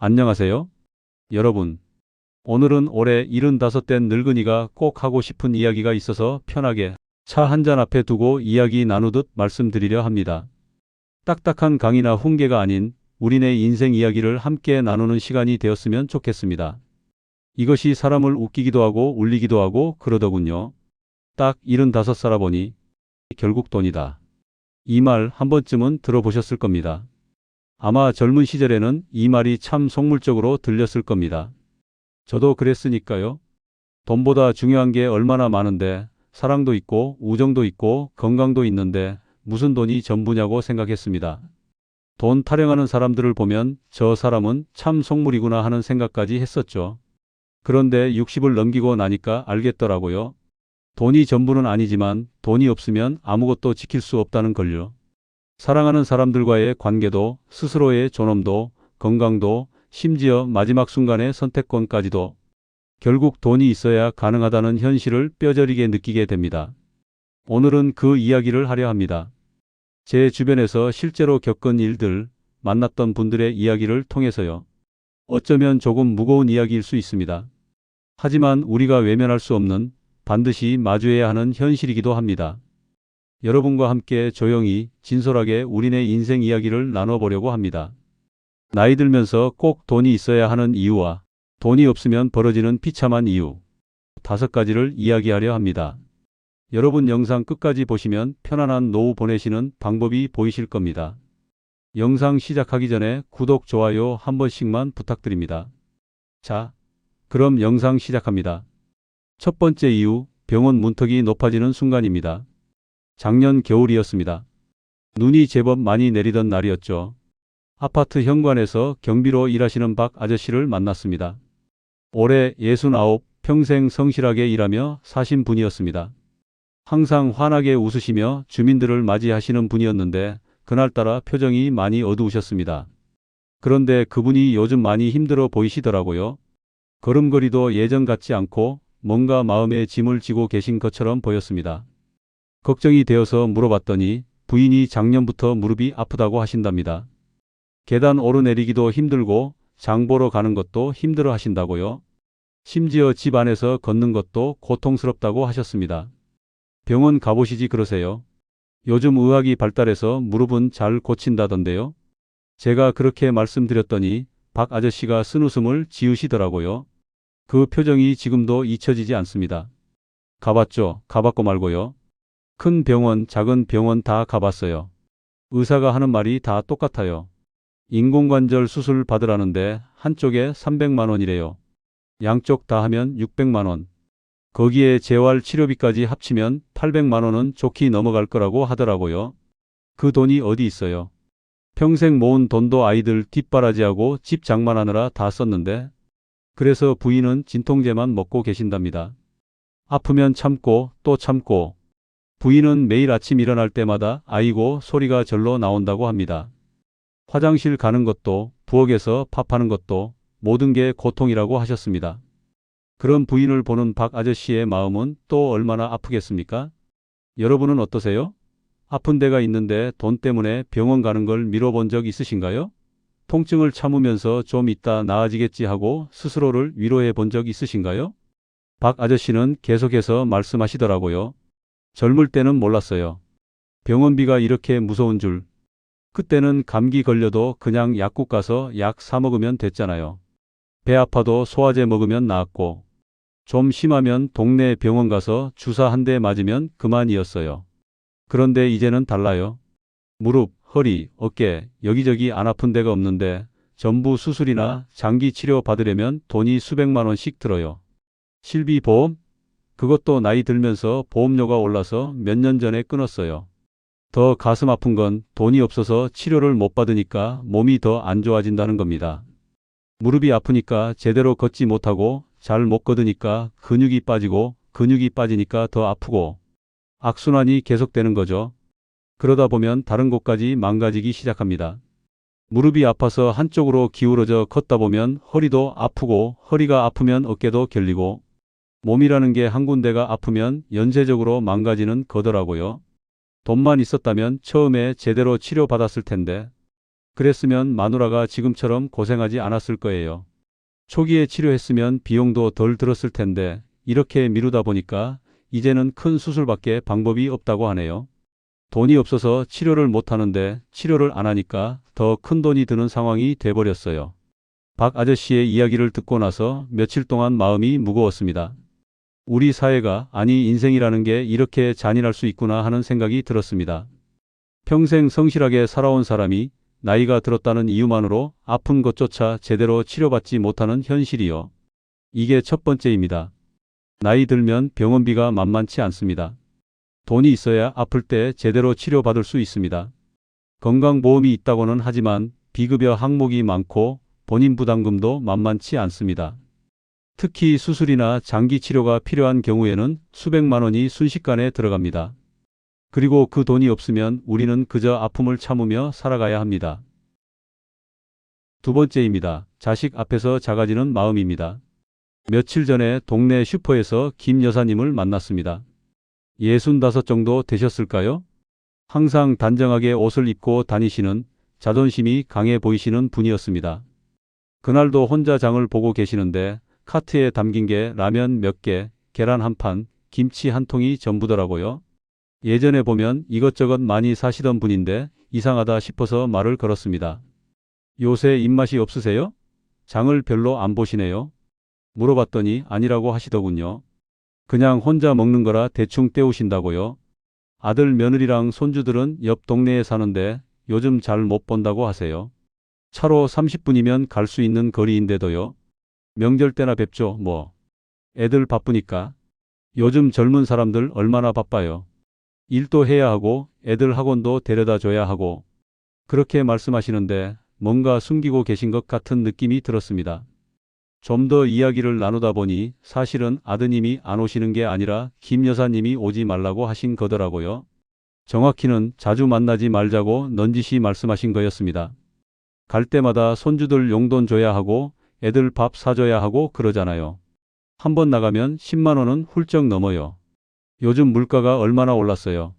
안녕하세요. 여러분, 오늘은 올해 75된 늙은이가 꼭 하고 싶은 이야기가 있어서 편하게 차 한 잔 앞에 두고 이야기 나누듯 말씀드리려 합니다. 딱딱한 강의나 훈계가 아닌 우리네 인생 이야기를 함께 나누는 시간이 되었으면 좋겠습니다. 이것이 사람을 웃기기도 하고 울리기도 하고 그러더군요. 딱 75 살아보니 결국 돈이다. 이 말 한 번쯤은 들어보셨을 겁니다. 아마 젊은 시절에는 이 말이 참 속물적으로 들렸을 겁니다. 저도 그랬으니까요. 돈보다 중요한 게 얼마나 많은데, 사랑도 있고 우정도 있고 건강도 있는데 무슨 돈이 전부냐고 생각했습니다. 돈 타령하는 사람들을 보면 저 사람은 참 속물이구나 하는 생각까지 했었죠. 그런데 60을 넘기고 나니까 알겠더라고요. 돈이 전부는 아니지만 돈이 없으면 아무것도 지킬 수 없다는 걸요. 사랑하는 사람들과의 관계도, 스스로의 존엄도, 건강도, 심지어 마지막 순간의 선택권까지도 결국 돈이 있어야 가능하다는 현실을 뼈저리게 느끼게 됩니다. 오늘은 그 이야기를 하려 합니다. 제 주변에서 실제로 겪은 일들, 만났던 분들의 이야기를 통해서요. 어쩌면 조금 무거운 이야기일 수 있습니다. 하지만 우리가 외면할 수 없는, 반드시 마주해야 하는 현실이기도 합니다. 여러분과 함께 조용히 진솔하게 우리네 인생 이야기를 나눠보려고 합니다. 나이 들면서 꼭 돈이 있어야 하는 이유와 돈이 없으면 벌어지는 비참한 이유 5가지를 이야기하려 합니다. 여러분 영상 끝까지 보시면 편안한 노후 보내시는 방법이 보이실 겁니다. 영상 시작하기 전에 구독, 좋아요 한 번씩만 부탁드립니다. 자, 그럼 영상 시작합니다. 첫 번째 이유, 병원 문턱이 높아지는 순간입니다. 작년 겨울이었습니다. 눈이 제법 많이 내리던 날이었죠. 아파트 현관에서 경비로 일하시는 박 아저씨를 만났습니다. 올해 69, 평생 성실하게 일하며 사신 분이었습니다. 항상 환하게 웃으시며 주민들을 맞이하시는 분이었는데 그날따라 표정이 많이 어두우셨습니다. 그런데 그분이 요즘 많이 힘들어 보이시더라고요. 걸음걸이도 예전 같지 않고 뭔가 마음에 짐을 지고 계신 것처럼 보였습니다. 걱정이 되어서 물어봤더니 부인이 작년부터 무릎이 아프다고 하신답니다. 계단 오르내리기도 힘들고 장 보러 가는 것도 힘들어 하신다고요. 심지어 집 안에서 걷는 것도 고통스럽다고 하셨습니다. 병원 가보시지 그러세요. 요즘 의학이 발달해서 무릎은 잘 고친다던데요. 제가 그렇게 말씀드렸더니 박 아저씨가 쓴웃음을 지으시더라고요. 그 표정이 지금도 잊혀지지 않습니다. 가봤죠. 가봤고 말고요. 큰 병원, 작은 병원 다 가봤어요. 의사가 하는 말이 다 똑같아요. 인공관절 수술 받으라는데 한쪽에 300만 원이래요. 양쪽 다 하면 600만 원. 거기에 재활 치료비까지 합치면 800만 원은 좋게 넘어갈 거라고 하더라고요. 그 돈이 어디 있어요. 평생 모은 돈도 아이들 뒷바라지하고 집 장만하느라 다 썼는데. 그래서 부인은 진통제만 먹고 계신답니다. 아프면 참고 또 참고. 부인은 매일 아침 일어날 때마다 아이고 소리가 절로 나온다고 합니다. 화장실 가는 것도, 부엌에서 밥하는 것도 모든 게 고통이라고 하셨습니다. 그런 부인을 보는 박 아저씨의 마음은 또 얼마나 아프겠습니까? 여러분은 어떠세요? 아픈 데가 있는데 돈 때문에 병원 가는 걸 미뤄본 적 있으신가요? 통증을 참으면서 좀 이따 나아지겠지 하고 스스로를 위로해 본 적 있으신가요? 박 아저씨는 계속해서 말씀하시더라고요. 젊을 때는 몰랐어요. 병원비가 이렇게 무서운 줄. 그때는 감기 걸려도 그냥 약국 가서 약 사 먹으면 됐잖아요. 배 아파도 소화제 먹으면 나았고, 좀 심하면 동네 병원 가서 주사 한 대 맞으면 그만이었어요. 그런데 이제는 달라요. 무릎, 허리, 어깨, 여기저기 안 아픈 데가 없는데 전부 수술이나 장기 치료 받으려면 돈이 수백만 원씩 들어요. 실비보험? 그것도 나이 들면서 보험료가 올라서 몇 년 전에 끊었어요. 더 가슴 아픈 건 돈이 없어서 치료를 못 받으니까 몸이 더 안 좋아진다는 겁니다. 무릎이 아프니까 제대로 걷지 못하고 잘 못 걷으니까 근육이 빠지고 근육이 빠지니까 더 아프고 악순환이 계속되는 거죠. 그러다 보면 다른 곳까지 망가지기 시작합니다. 무릎이 아파서 한쪽으로 기울어져 걷다 보면 허리도 아프고 허리가 아프면 어깨도 결리고 몸이라는 게 한 군데가 아프면 연쇄적으로 망가지는 거더라고요. 돈만 있었다면 처음에 제대로 치료받았을 텐데 그랬으면 마누라가 지금처럼 고생하지 않았을 거예요. 초기에 치료했으면 비용도 덜 들었을 텐데 이렇게 미루다 보니까 이제는 큰 수술밖에 방법이 없다고 하네요. 돈이 없어서 치료를 못 하는데 치료를 안 하니까 더 큰 돈이 드는 상황이 돼버렸어요. 박 아저씨의 이야기를 듣고 나서 며칠 동안 마음이 무거웠습니다. 우리 사회가, 아니 인생이라는 게 이렇게 잔인할 수 있구나 하는 생각이 들었습니다. 평생 성실하게 살아온 사람이 나이가 들었다는 이유만으로 아픈 것조차 제대로 치료받지 못하는 현실이요. 이게 첫 번째입니다. 나이 들면 병원비가 만만치 않습니다. 돈이 있어야 아플 때 제대로 치료받을 수 있습니다. 건강보험이 있다고는 하지만 비급여 항목이 많고 본인 부담금도 만만치 않습니다. 특히 수술이나 장기 치료가 필요한 경우에는 수백만 원이 순식간에 들어갑니다. 그리고 그 돈이 없으면 우리는 그저 아픔을 참으며 살아가야 합니다. 두 번째입니다. 자식 앞에서 작아지는 마음입니다. 며칠 전에 동네 슈퍼에서 김 여사님을 만났습니다. 65 정도 되셨을까요? 항상 단정하게 옷을 입고 다니시는, 자존심이 강해 보이시는 분이었습니다. 그날도 혼자 장을 보고 계시는데 카트에 담긴 게 라면 몇 개, 계란 한 판, 김치 한 통이 전부더라고요. 예전에 보면 이것저것 많이 사시던 분인데 이상하다 싶어서 말을 걸었습니다. 요새 입맛이 없으세요? 장을 별로 안 보시네요. 물어봤더니 아니라고 하시더군요. 그냥 혼자 먹는 거라 대충 때우신다고요. 아들 며느리랑 손주들은 옆 동네에 사는데 요즘 잘 못 본다고 하세요. 차로 30분이면 갈 수 있는 거리인데도요. 명절 때나 뵙죠, 뭐. 애들 바쁘니까. 요즘 젊은 사람들 얼마나 바빠요. 일도 해야 하고 애들 학원도 데려다 줘야 하고. 그렇게 말씀하시는데 뭔가 숨기고 계신 것 같은 느낌이 들었습니다. 좀 더 이야기를 나누다 보니 사실은 아드님이 안 오시는 게 아니라 김 여사님이 오지 말라고 하신 거더라고요. 정확히는 자주 만나지 말자고 넌지시 말씀하신 거였습니다. 갈 때마다 손주들 용돈 줘야 하고 애들 밥 사줘야 하고 그러잖아요. 한번 나가면 10만 원은 훌쩍 넘어요. 요즘 물가가 얼마나 올랐어요.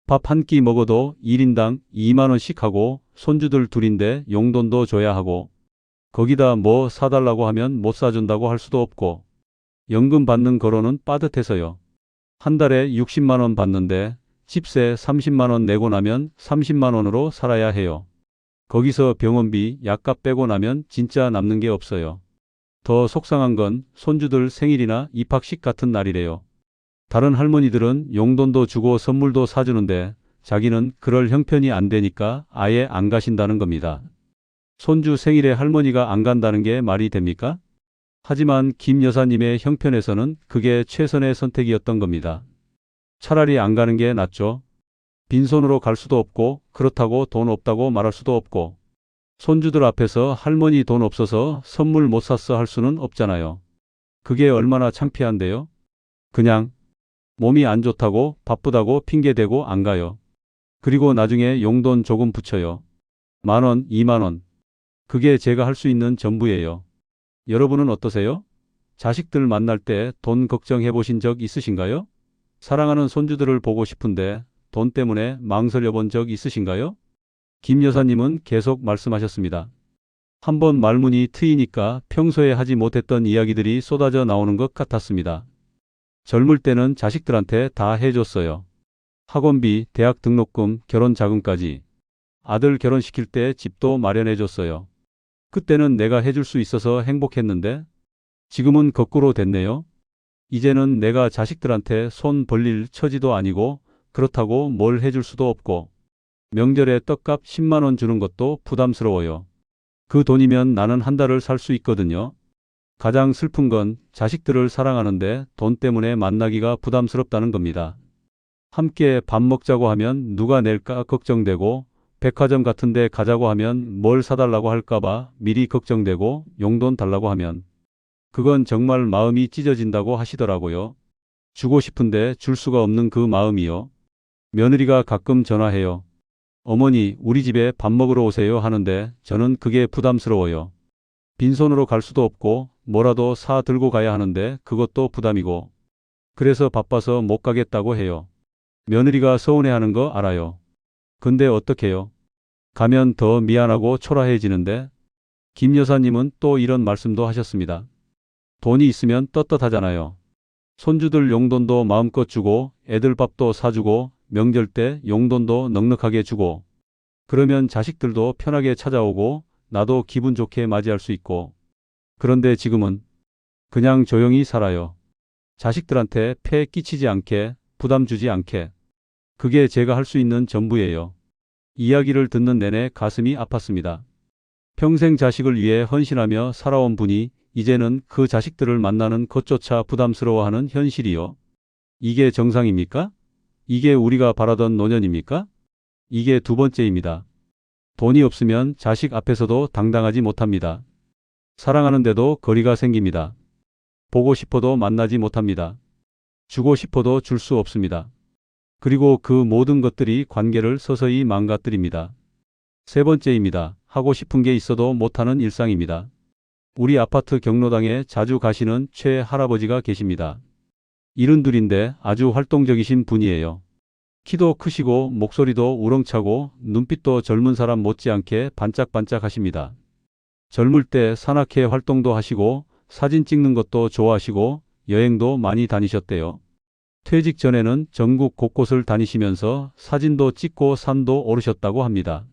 밥 한 끼 먹어도 1인당 2만 원씩 하고 손주들 둘인데 용돈도 줘야 하고 거기다 뭐 사달라고 하면 못 사준다고 할 수도 없고 연금 받는 거로는 빠듯해서요. 한 달에 60만 원 받는데 집세 30만 원 내고 나면 30만 원으로 살아야 해요. 거기서 병원비, 약값 빼고 나면 진짜 남는 게 없어요. 더 속상한 건 손주들 생일이나 입학식 같은 날이래요. 다른 할머니들은 용돈도 주고 선물도 사주는데 자기는 그럴 형편이 안 되니까 아예 안 가신다는 겁니다. 손주 생일에 할머니가 안 간다는 게 말이 됩니까? 하지만 김 여사님의 형편에서는 그게 최선의 선택이었던 겁니다. 차라리 안 가는 게 낫죠. 빈손으로 갈 수도 없고 그렇다고 돈 없다고 말할 수도 없고 손주들 앞에서 할머니 돈 없어서 선물 못 샀어 할 수는 없잖아요. 그게 얼마나 창피한데요. 그냥 몸이 안 좋다고 바쁘다고 핑계대고 안 가요. 그리고 나중에 용돈 조금 붙여요. 10,000원, 20,000원. 그게 제가 할 수 있는 전부예요. 여러분은 어떠세요? 자식들 만날 때 돈 걱정해 보신 적 있으신가요? 사랑하는 손주들을 보고 싶은데 돈 때문에 망설여 본 적 있으신가요? 김 여사님은 계속 말씀하셨습니다. 한번 말문이 트이니까 평소에 하지 못했던 이야기들이 쏟아져 나오는 것 같았습니다. 젊을 때는 자식들한테 다 해줬어요. 학원비, 대학 등록금, 결혼 자금까지. 아들 결혼시킬 때 집도 마련해줬어요. 그때는 내가 해줄 수 있어서 행복했는데 지금은 거꾸로 됐네요. 이제는 내가 자식들한테 손 벌릴 처지도 아니고 그렇다고 뭘 해줄 수도 없고 명절에 떡값 10만 원 주는 것도 부담스러워요. 그 돈이면 나는 한 달을 살 수 있거든요. 가장 슬픈 건 자식들을 사랑하는데 돈 때문에 만나기가 부담스럽다는 겁니다. 함께 밥 먹자고 하면 누가 낼까 걱정되고 백화점 같은 데 가자고 하면 뭘 사달라고 할까봐 미리 걱정되고 용돈 달라고 하면 그건 정말 마음이 찢어진다고 하시더라고요. 주고 싶은데 줄 수가 없는 그 마음이요. 며느리가 가끔 전화해요. 어머니, 우리 집에 밥 먹으러 오세요 하는데 저는 그게 부담스러워요. 빈손으로 갈 수도 없고 뭐라도 사 들고 가야 하는데 그것도 부담이고 그래서 바빠서 못 가겠다고 해요. 며느리가 서운해하는 거 알아요. 근데 어떡해요? 가면 더 미안하고 초라해지는데 김 여사님은 또 이런 말씀도 하셨습니다. 돈이 있으면 떳떳하잖아요. 손주들 용돈도 마음껏 주고 애들 밥도 사주고 명절 때 용돈도 넉넉하게 주고 그러면 자식들도 편하게 찾아오고 나도 기분 좋게 맞이할 수 있고 그런데 지금은 그냥 조용히 살아요. 자식들한테 폐 끼치지 않게 부담 주지 않게 그게 제가 할 수 있는 전부예요. 이야기를 듣는 내내 가슴이 아팠습니다. 평생 자식을 위해 헌신하며 살아온 분이 이제는 그 자식들을 만나는 것조차 부담스러워하는 현실이요. 이게 정상입니까? 이게 우리가 바라던 노년입니까? 이게 두 번째입니다. 돈이 없으면 자식 앞에서도 당당하지 못합니다. 사랑하는데도 거리가 생깁니다. 보고 싶어도 만나지 못합니다. 주고 싶어도 줄 수 없습니다. 그리고 그 모든 것들이 관계를 서서히 망가뜨립니다. 세 번째입니다. 하고 싶은 게 있어도 못하는 일상입니다. 우리 아파트 경로당에 자주 가시는 최 할아버지가 계십니다. 72인데 아주 활동적이신 분이에요. 키도 크시고 목소리도 우렁차고 눈빛도 젊은 사람 못지않게 반짝반짝 하십니다. 젊을 때 산악회 활동도 하시고 사진 찍는 것도 좋아하시고 여행도 많이 다니셨대요. 퇴직 전에는 전국 곳곳을 다니시면서 사진도 찍고 산도 오르셨다고 합니다.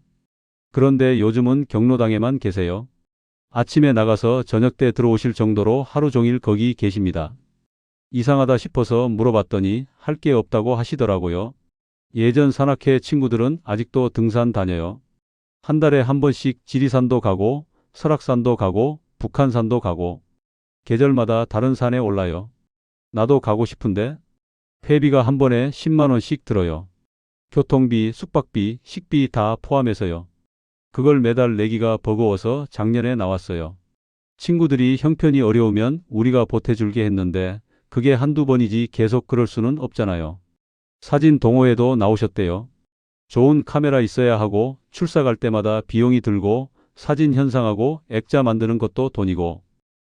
그런데 요즘은 경로당에만 계세요. 아침에 나가서 저녁 때 들어오실 정도로 하루 종일 거기 계십니다. 이상하다 싶어서 물어봤더니 할 게 없다고 하시더라고요. 예전 산악회 친구들은 아직도 등산 다녀요. 한 달에 한 번씩 지리산도 가고 설악산도 가고 북한산도 가고 계절마다 다른 산에 올라요. 나도 가고 싶은데 회비가 한 번에 10만 원씩 들어요. 교통비, 숙박비, 식비 다 포함해서요. 그걸 매달 내기가 버거워서 작년에 나왔어요. 친구들이 형편이 어려우면 우리가 보태줄게 했는데 그게 한두 번이지 계속 그럴 수는 없잖아요. 사진 동호회도 나오셨대요. 좋은 카메라 있어야 하고 출사 갈 때마다 비용이 들고 사진 현상하고 액자 만드는 것도 돈이고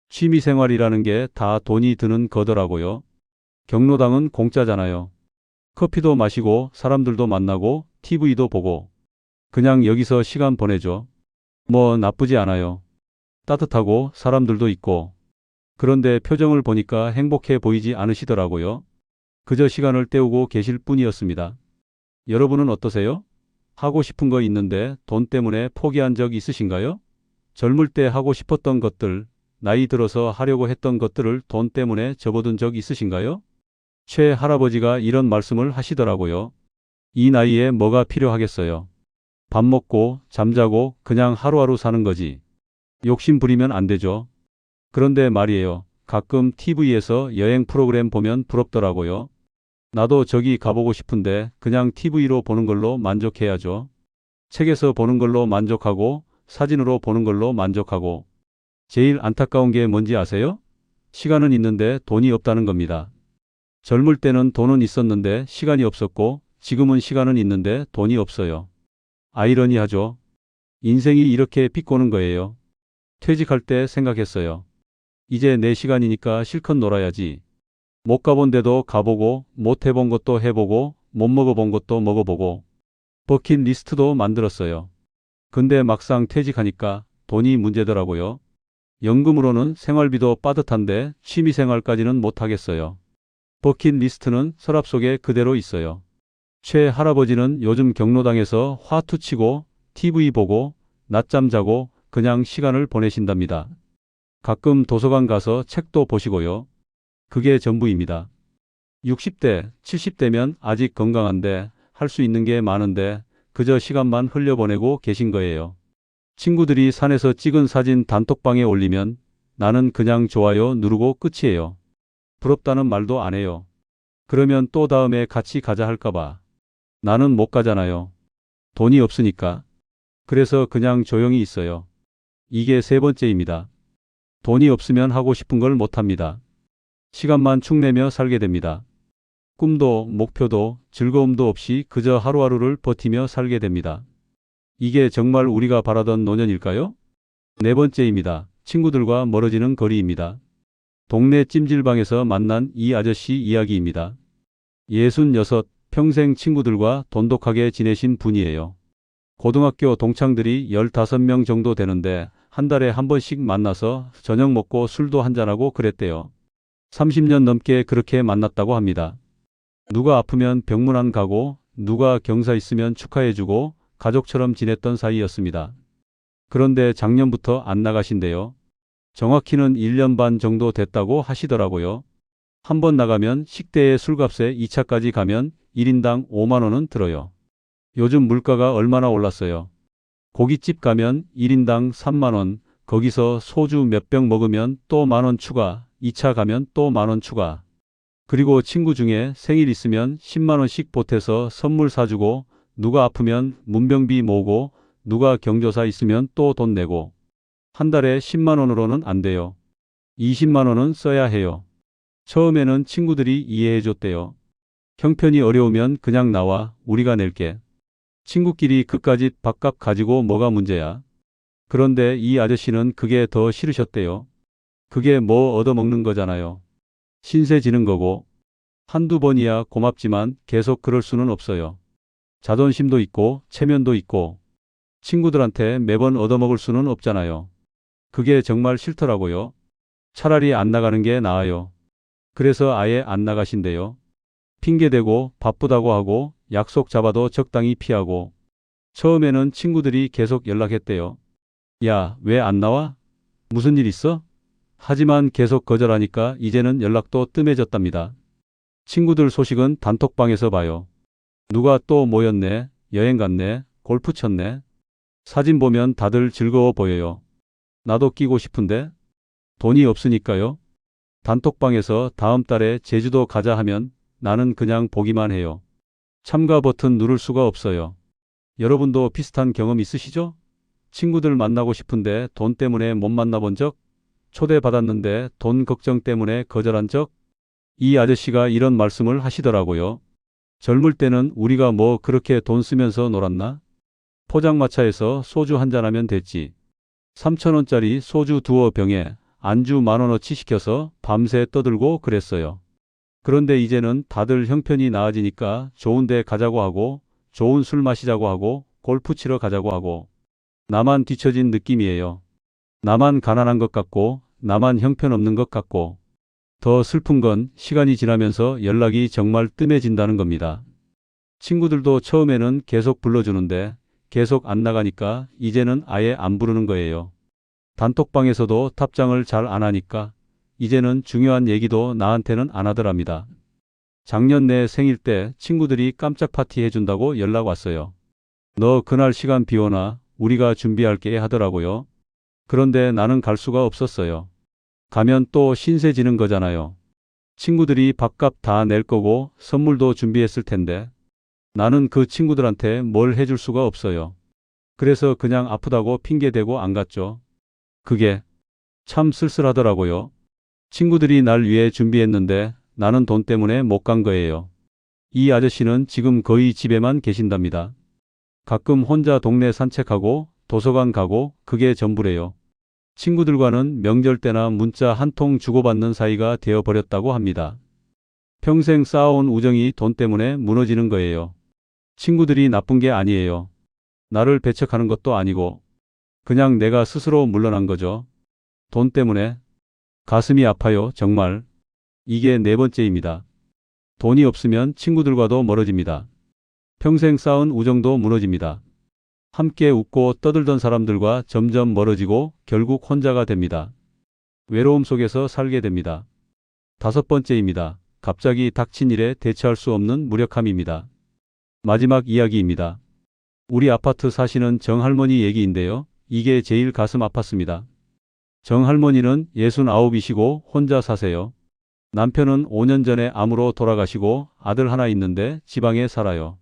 취미생활이라는 게 다 돈이 드는 거더라고요. 경로당은 공짜잖아요. 커피도 마시고 사람들도 만나고 TV도 보고 그냥 여기서 시간 보내죠. 뭐 나쁘지 않아요. 따뜻하고 사람들도 있고. 그런데 표정을 보니까 행복해 보이지 않으시더라고요. 그저 시간을 때우고 계실 뿐이었습니다. 여러분은 어떠세요? 하고 싶은 거 있는데 돈 때문에 포기한 적 있으신가요? 젊을 때 하고 싶었던 것들, 나이 들어서 하려고 했던 것들을 돈 때문에 접어둔 적 있으신가요? 최 할아버지가 이런 말씀을 하시더라고요. 이 나이에 뭐가 필요하겠어요. 밥 먹고 잠자고 그냥 하루하루 사는 거지. 욕심 부리면 안 되죠. 그런데 말이에요. 가끔 TV에서 여행 프로그램 보면 부럽더라고요. 나도 저기 가보고 싶은데 그냥 TV로 보는 걸로 만족해야죠. 책에서 보는 걸로 만족하고 사진으로 보는 걸로 만족하고. 제일 안타까운 게 뭔지 아세요? 시간은 있는데 돈이 없다는 겁니다. 젊을 때는 돈은 있었는데 시간이 없었고 지금은 시간은 있는데 돈이 없어요. 아이러니하죠. 인생이 이렇게 비꼬는 거예요. 퇴직할 때 생각했어요. 이제 내 시간이니까 실컷 놀아야지. 못 가본 데도 가보고 못 해본 것도 해보고 못 먹어본 것도 먹어보고 버킷리스트도 만들었어요. 근데 막상 퇴직하니까 돈이 문제더라고요. 연금으로는 생활비도 빠듯한데 취미생활까지는 못하겠어요. 버킷리스트는 서랍 속에 그대로 있어요. 최 할아버지는 요즘 경로당에서 화투 치고 TV 보고 낮잠 자고 그냥 시간을 보내신답니다. 가끔 도서관 가서 책도 보시고요. 그게 전부입니다. 60대, 70대면 아직 건강한데 할 수 있는 게 많은데 그저 시간만 흘려보내고 계신 거예요. 친구들이 산에서 찍은 사진 단톡방에 올리면 나는 그냥 좋아요 누르고 끝이에요. 부럽다는 말도 안 해요. 그러면 또 다음에 같이 가자 할까봐. 나는 못 가잖아요. 돈이 없으니까. 그래서 그냥 조용히 있어요. 이게 세 번째입니다. 돈이 없으면 하고 싶은 걸 못합니다. 시간만 축내며 살게 됩니다. 꿈도 목표도 즐거움도 없이 그저 하루하루를 버티며 살게 됩니다. 이게 정말 우리가 바라던 노년일까요? 네 번째입니다. 친구들과 멀어지는 거리입니다. 동네 찜질방에서 만난 이 아저씨 이야기입니다. 66, 평생 친구들과 돈독하게 지내신 분이에요. 고등학교 동창들이 15명 정도 되는데 한 달에 한 번씩 만나서 저녁 먹고 술도 한잔하고 그랬대요. 30년 넘게 그렇게 만났다고 합니다. 누가 아프면 병문안 가고 누가 경사 있으면 축하해주고 가족처럼 지냈던 사이였습니다. 그런데 작년부터 안 나가신대요. 정확히는 1년 반 정도 됐다고 하시더라고요. 한 번 나가면 식대에 술값에 2차까지 가면 1인당 5만 원은 들어요. 요즘 물가가 얼마나 올랐어요. 고깃집 가면 1인당 3만 원, 거기서 소주 몇 병 먹으면 또 1만 원 추가, 2차 가면 또 1만 원 추가. 그리고 친구 중에 생일 있으면 10만 원씩 보태서 선물 사주고, 누가 아프면 문병비 모으고, 누가 경조사 있으면 또 돈 내고. 한 달에 10만 원으로는 안 돼요. 20만 원은 써야 해요. 처음에는 친구들이 이해해 줬대요. 형편이 어려우면 그냥 나와, 우리가 낼게. 친구끼리 그까짓 밥값 가지고 뭐가 문제야. 그런데 이 아저씨는 그게 더 싫으셨대요. 그게 뭐 얻어먹는 거잖아요. 신세 지는 거고. 한두 번이야 고맙지만 계속 그럴 수는 없어요. 자존심도 있고 체면도 있고 친구들한테 매번 얻어먹을 수는 없잖아요. 그게 정말 싫더라고요. 차라리 안 나가는 게 나아요. 그래서 아예 안 나가신대요. 핑계대고 바쁘다고 하고 약속 잡아도 적당히 피하고. 처음에는 친구들이 계속 연락했대요. 야, 왜 안 나와? 무슨 일 있어? 하지만 계속 거절하니까 이제는 연락도 뜸해졌답니다. 친구들 소식은 단톡방에서 봐요. 누가 또 모였네, 여행 갔네, 골프 쳤네. 사진 보면 다들 즐거워 보여요. 나도 끼고 싶은데 돈이 없으니까요. 단톡방에서 다음 달에 제주도 가자 하면 나는 그냥 보기만 해요. 참가 버튼 누를 수가 없어요. 여러분도 비슷한 경험 있으시죠? 친구들 만나고 싶은데 돈 때문에 못 만나본 적? 초대받았는데 돈 걱정 때문에 거절한 적? 이 아저씨가 이런 말씀을 하시더라고요. 젊을 때는 우리가 뭐 그렇게 돈 쓰면서 놀았나? 포장마차에서 소주 한잔하면 됐지. 3,000원짜리 소주 두어 병에 안주 10,000원어치 시켜서 밤새 떠들고 그랬어요. 그런데 이제는 다들 형편이 나아지니까 좋은 데 가자고 하고 좋은 술 마시자고 하고 골프 치러 가자고 하고 나만 뒤처진 느낌이에요. 나만 가난한 것 같고 나만 형편없는 것 같고 더 슬픈 건 시간이 지나면서 연락이 정말 뜸해진다는 겁니다. 친구들도 처음에는 계속 불러주는데 계속 안 나가니까 이제는 아예 안 부르는 거예요. 단톡방에서도 답장을 잘 안 하니까 이제는 중요한 얘기도 나한테는 안 하더랍니다. 작년 내 생일 때 친구들이 깜짝 파티 해준다고 연락 왔어요. 너 그날 시간 비워놔, 우리가 준비할게 하더라고요. 그런데 나는 갈 수가 없었어요. 가면 또 신세 지는 거잖아요. 친구들이 밥값 다 낼 거고 선물도 준비했을 텐데 나는 그 친구들한테 뭘 해줄 수가 없어요. 그래서 그냥 아프다고 핑계대고 안 갔죠. 그게 참 쓸쓸하더라고요. 친구들이 날 위해 준비했는데 나는 돈 때문에 못 간 거예요. 이 아저씨는 지금 거의 집에만 계신답니다. 가끔 혼자 동네 산책하고 도서관 가고 그게 전부래요. 친구들과는 명절 때나 문자 한 통 주고받는 사이가 되어버렸다고 합니다. 평생 쌓아온 우정이 돈 때문에 무너지는 거예요. 친구들이 나쁜 게 아니에요. 나를 배척하는 것도 아니고 그냥 내가 스스로 물러난 거죠. 돈 때문에. 가슴이 아파요, 정말. 이게 네 번째입니다. 돈이 없으면 친구들과도 멀어집니다. 평생 쌓은 우정도 무너집니다. 함께 웃고 떠들던 사람들과 점점 멀어지고 결국 혼자가 됩니다. 외로움 속에서 살게 됩니다. 다섯 번째입니다. 갑자기 닥친 일에 대처할 수 없는 무력함입니다. 마지막 이야기입니다. 우리 아파트 사시는 정할머니 얘기인데요. 이게 제일 가슴 아팠습니다. 정할머니는 69이시고 혼자 사세요. 남편은 5년 전에 암으로 돌아가시고 아들 하나 있는데 지방에 살아요.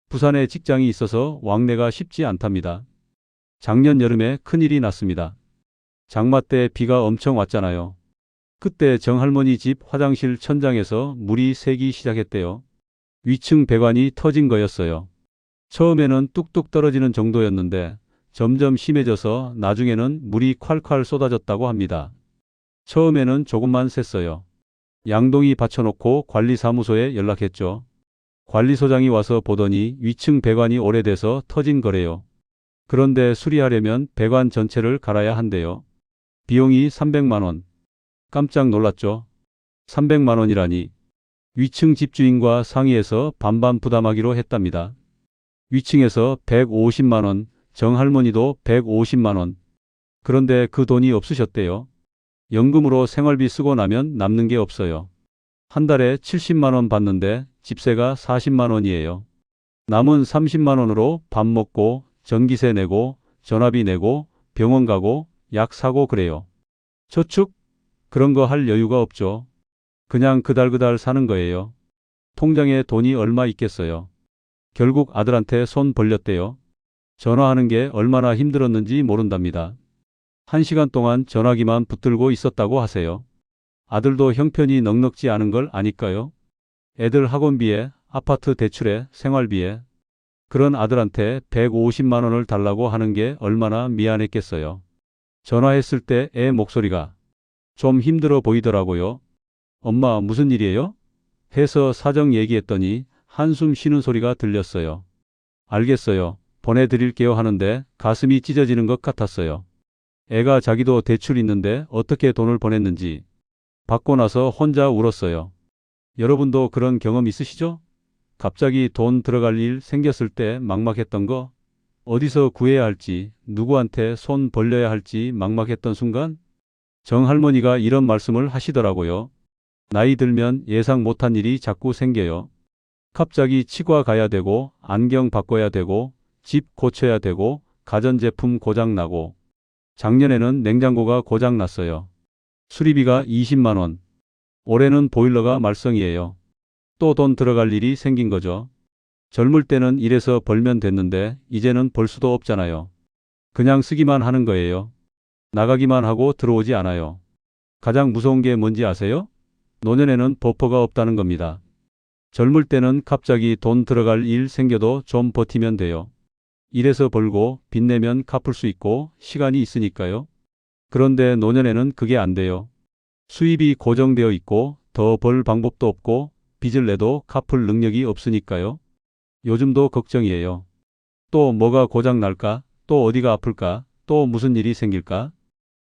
부산에 직장이 있어서 왕래가 쉽지 않답니다. 작년 여름에 큰일이 났습니다. 장마 때 비가 엄청 왔잖아요. 그때 정할머니 집 화장실 천장에서 물이 새기 시작했대요. 위층 배관이 터진 거였어요. 처음에는 뚝뚝 떨어지는 정도였는데 점점 심해져서 나중에는 물이 콸콸 쏟아졌다고 합니다. 처음에는 조금만 샜어요. 양동이 받쳐놓고 관리사무소에 연락했죠. 관리소장이 와서 보더니 위층 배관이 오래돼서 터진 거래요. 그런데 수리하려면 배관 전체를 갈아야 한대요. 비용이 300만 원. 깜짝 놀랐죠. 300만 원이라니. 위층 집주인과 상의해서 반반 부담하기로 했답니다. 위층에서 150만 원, 정할머니도 150만 원. 그런데 그 돈이 없으셨대요. 연금으로 생활비 쓰고 나면 남는 게 없어요. 한 달에 70만 원 받는데 집세가 40만 원이에요. 남은 30만 원으로 밥 먹고 전기세 내고 전화비 내고 병원 가고 약 사고 그래요. 저축? 그런 거 할 여유가 없죠. 그냥 그달그달 사는 거예요. 통장에 돈이 얼마 있겠어요. 결국 아들한테 손 벌렸대요. 전화하는 게 얼마나 힘들었는지 모른답니다. 1시간 동안 전화기만 붙들고 있었다고 하세요. 아들도 형편이 넉넉지 않은 걸 아니까요. 애들 학원비에, 아파트 대출에, 생활비에. 그런 아들한테 150만 원을 달라고 하는 게 얼마나 미안했겠어요. 전화했을 때 애 목소리가 좀 힘들어 보이더라고요. 엄마 무슨 일이에요? 해서 사정 얘기했더니 한숨 쉬는 소리가 들렸어요. 알겠어요. 보내드릴게요 하는데 가슴이 찢어지는 것 같았어요. 애가 자기도 대출 있는데 어떻게 돈을 보냈는지 받고 나서 혼자 울었어요. 여러분도 그런 경험 있으시죠? 갑자기 돈 들어갈 일 생겼을 때 막막했던 거? 어디서 구해야 할지, 누구한테 손 벌려야 할지 막막했던 순간? 정할머니가 이런 말씀을 하시더라고요. 나이 들면 예상 못한 일이 자꾸 생겨요. 갑자기 치과 가야 되고, 안경 바꿔야 되고, 집 고쳐야 되고, 가전제품 고장 나고. 작년에는 냉장고가 고장 났어요. 수리비가 20만 원. 올해는 보일러가 말썽이에요. 또 돈 들어갈 일이 생긴 거죠. 젊을 때는 일해서 벌면 됐는데 이제는 벌 수도 없잖아요. 그냥 쓰기만 하는 거예요. 나가기만 하고 들어오지 않아요. 가장 무서운 게 뭔지 아세요? 노년에는 버퍼가 없다는 겁니다. 젊을 때는 갑자기 돈 들어갈 일 생겨도 좀 버티면 돼요. 일해서 벌고 빚 내면 갚을 수 있고 시간이 있으니까요. 그런데 노년에는 그게 안 돼요. 수입이 고정되어 있고 더 벌 방법도 없고 빚을 내도 갚을 능력이 없으니까요. 요즘도 걱정이에요. 또 뭐가 고장 날까? 또 어디가 아플까? 또 무슨 일이 생길까?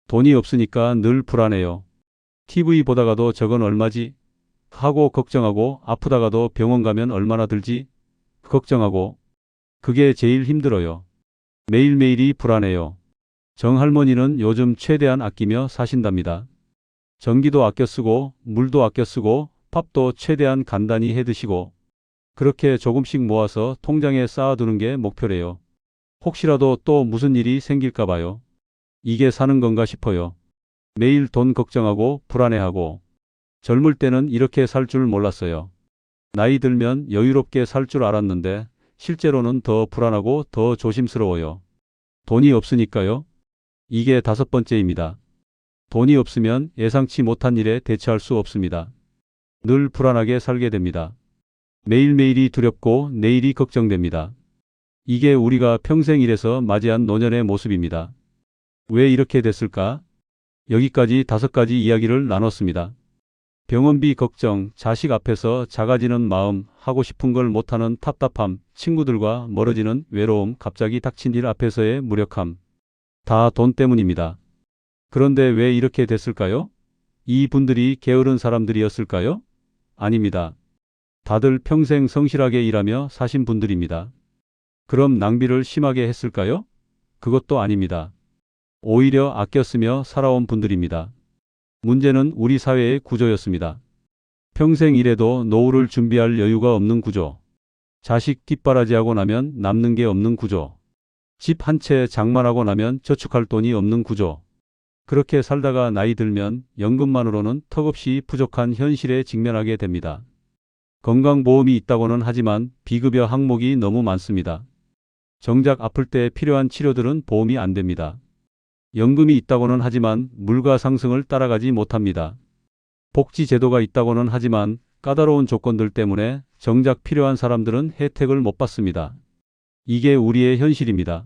돈이 없으니까 늘 불안해요. TV 보다가도 저건 얼마지? 하고 걱정하고 아프다가도 병원 가면 얼마나 들지? 걱정하고. 그게 제일 힘들어요. 매일매일이 불안해요. 정할머니는 요즘 최대한 아끼며 사신답니다. 전기도 아껴 쓰고 물도 아껴 쓰고 밥도 최대한 간단히 해 드시고 그렇게 조금씩 모아서 통장에 쌓아두는 게 목표래요. 혹시라도 또 무슨 일이 생길까 봐요. 이게 사는 건가 싶어요. 매일 돈 걱정하고 불안해하고 젊을 때는 이렇게 살 줄 몰랐어요. 나이 들면 여유롭게 살 줄 알았는데 실제로는 더 불안하고 더 조심스러워요. 돈이 없으니까요. 이게 5번째입니다. 돈이 없으면 예상치 못한 일에 대처할 수 없습니다. 늘 불안하게 살게 됩니다. 매일매일이 두렵고 내일이 걱정됩니다. 이게 우리가 평생 일해서 맞이한 노년의 모습입니다. 왜 이렇게 됐을까? 여기까지 5가지 이야기를 나눴습니다. 병원비 걱정, 자식 앞에서 작아지는 마음, 하고 싶은 걸 못하는 답답함, 친구들과 멀어지는 외로움, 갑자기 닥친 일 앞에서의 무력함. 다 돈 때문입니다. 그런데 왜 이렇게 됐을까요? 이 분들이 게으른 사람들이었을까요? 아닙니다. 다들 평생 성실하게 일하며 사신 분들입니다. 그럼 낭비를 심하게 했을까요? 그것도 아닙니다. 오히려 아껴 쓰며 살아온 분들입니다. 문제는 우리 사회의 구조였습니다. 평생 일해도 노후를 준비할 여유가 없는 구조. 자식 뒷바라지하고 나면 남는 게 없는 구조. 집 한 채 장만하고 나면 저축할 돈이 없는 구조. 그렇게 살다가 나이 들면 연금만으로는 턱없이 부족한 현실에 직면하게 됩니다. 건강보험이 있다고는 하지만 비급여 항목이 너무 많습니다. 정작 아플 때 필요한 치료들은 보험이 안 됩니다. 연금이 있다고는 하지만 물가 상승을 따라가지 못합니다. 복지제도가 있다고는 하지만 까다로운 조건들 때문에 정작 필요한 사람들은 혜택을 못 받습니다. 이게 우리의 현실입니다.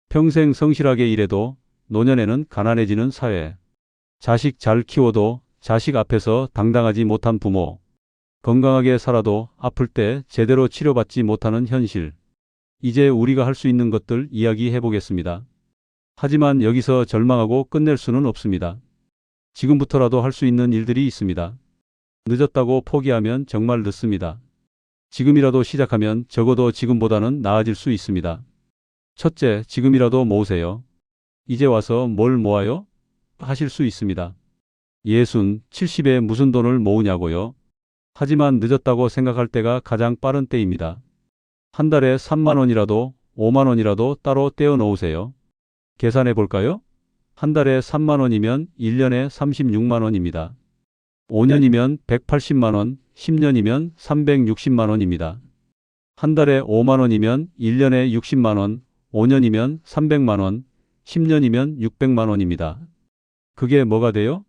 평생 성실하게 일해도 노년에는 가난해지는 사회. 자식 잘 키워도 자식 앞에서 당당하지 못한 부모. 건강하게 살아도 아플 때 제대로 치료받지 못하는 현실. 이제 우리가 할 수 있는 것들 이야기해 보겠습니다. 하지만 여기서 절망하고 끝낼 수는 없습니다. 지금부터라도 할 수 있는 일들이 있습니다. 늦었다고 포기하면 정말 늦습니다. 지금이라도 시작하면 적어도 지금보다는 나아질 수 있습니다. 첫째, 지금이라도 모으세요. 이제 와서 뭘 모아요? 하실 수 있습니다. 60, 70에 무슨 돈을 모으냐고요? 하지만 늦었다고 생각할 때가 가장 빠른 때입니다. 한 달에 3만 원이라도 5만 원이라도 따로 떼어 놓으세요. 계산해 볼까요? 한 달에 3만 원이면 1년에 36만 원입니다. 5년이면 180만 원, 10년이면 360만 원입니다. 한 달에 5만 원이면 1년에 60만 원, 5년이면 300만 원, 10년이면 600만 원입니다. 그게 뭐가 돼요?